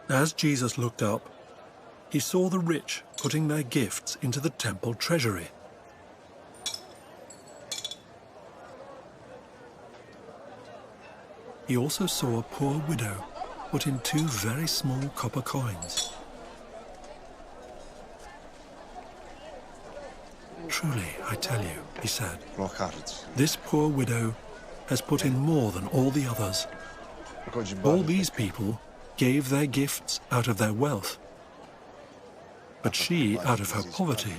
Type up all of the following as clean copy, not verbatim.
As Jesus looked up, he saw the rich putting their gifts into the temple treasury. He also saw a poor widow put in 2 very small copper coins. "Truly, I tell you," he said, "this poor widow has put in more than all the others. All these people gave their gifts out of their wealth, but she, out of her poverty,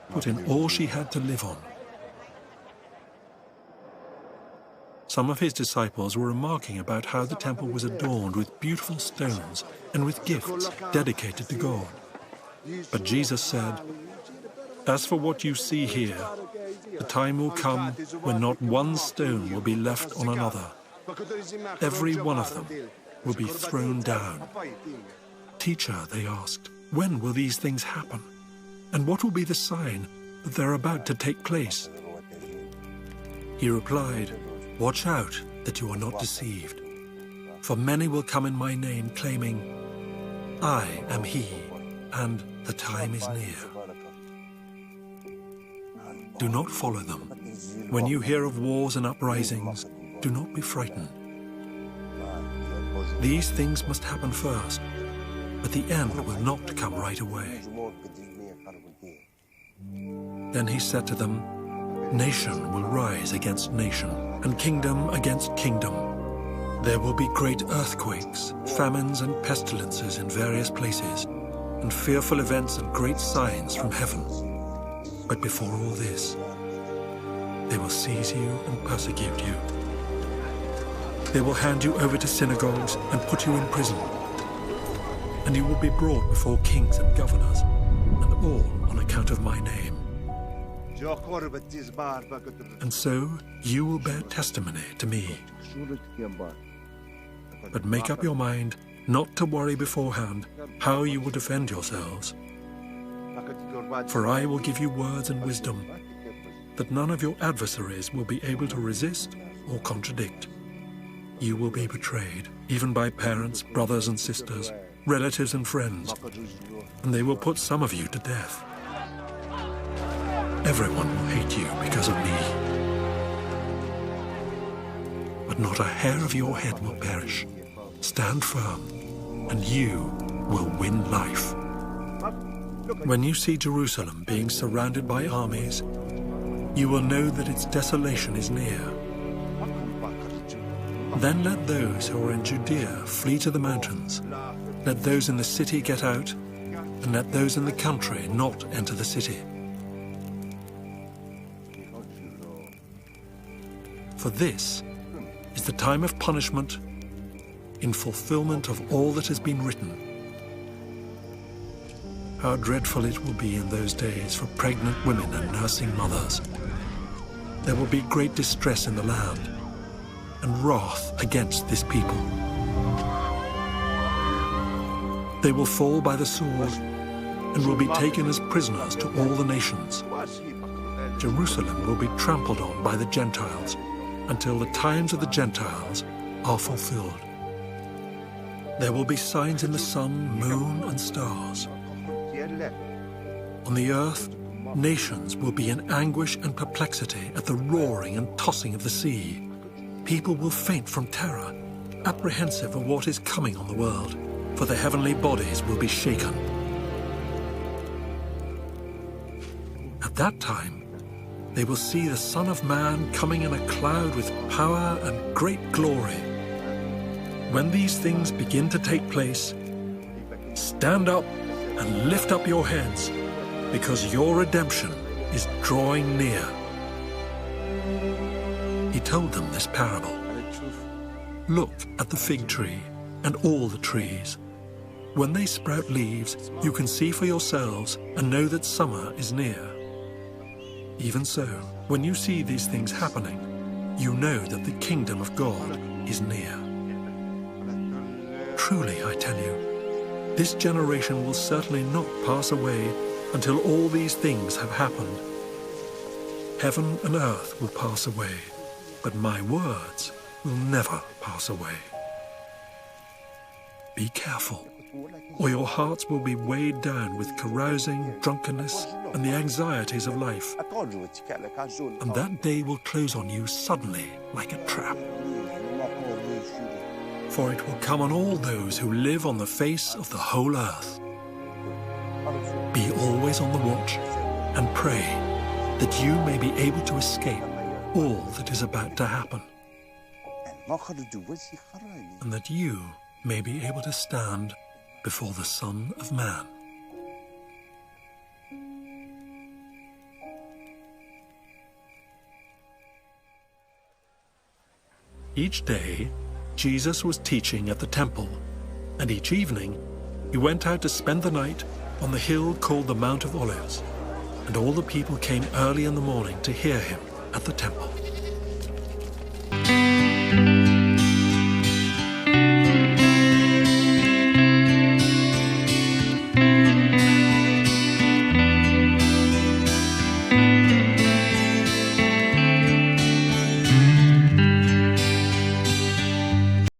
put in all she had to live on." Some of his disciples were remarking about how the temple was adorned with beautiful stones and with gifts dedicated to God. But Jesus said, "As for what you see here, the time will come when not one stone will be left on another. Every one of them will be thrown down." "Teacher," they asked, "when will these things happen? And what will be the sign that they're about to take place?" He replied, "Watch out that you are not deceived. For many will come in my name, claiming, 'I am he,' and 'the time is near.' Do not follow them. When you hear of wars and uprisings, do not be frightened. These things must happen first, but the end will not come right away." Then he said to them, "Nation will rise against nation, and kingdom against kingdom. There will be great earthquakes, famines and pestilences in various places, and fearful events and great signs from heaven. But before all this, they will seize you and persecute you. They will hand you over to synagogues and put you in prison. And you will be brought before kings and governors, and all on account of my name. And so you will bear testimony to me. But make up your mind not to worry beforehand how you will defend yourselves. For I will give you words and wisdom that none of your adversaries will be able to resist or contradict. You will be betrayed, even by parents, brothers and sisters, relatives and friends, and they will put some of you to death. Everyone will hate you because of me. But not a hair of your head will perish. Stand firm, and you will win life. When you see Jerusalem being surrounded by armies, you will know that its desolation is near. Then let those who are in Judea flee to the mountains. Let those in the city get out, and let those in the country not enter the city. For this is the time of punishment in fulfillment of all that has been written. How dreadful it will be in those days for pregnant women and nursing mothers. There will be great distress in the land, and wrath against this people. They will fall by the sword, and will be taken as prisoners to all the nations. Jerusalem will be trampled on by the Gentiles, until the times of the Gentiles are fulfilled. There will be signs in the sun, moon, and stars. On the earth, nations will be in anguish and perplexity at the roaring and tossing of the sea. People will faint from terror, apprehensive of what is coming on the world, for the heavenly bodies will be shaken. At that time, they will see the Son of Man coming in a cloud with power and great glory. When these things begin to take place, stand up and lift up your heads, because your redemption is drawing near. He told them this parable. Look at the fig tree and all the trees. When they sprout leaves, you can see for yourselves and know that summer is near. Even so, when you see these things happening, you know that the kingdom of God is near. Truly, I tell you, this generation will certainly not pass away until all these things have happened. Heaven and earth will pass away, but my words will never pass away. Be careful, or your hearts will be weighed down with carousing, drunkenness, and the anxieties of life, and that day will close on you suddenly like a trap. For it will come on all those who live on the face of the whole earth. Be always on the watch and pray that you may be able to escape all that is about to happen, and that you may be able to stand before the Son of Man. Each day, Jesus was teaching at the temple, and each evening he went out to spend the night on the hill called the Mount of Olives, and all the people came early in the morning to hear him at the temple.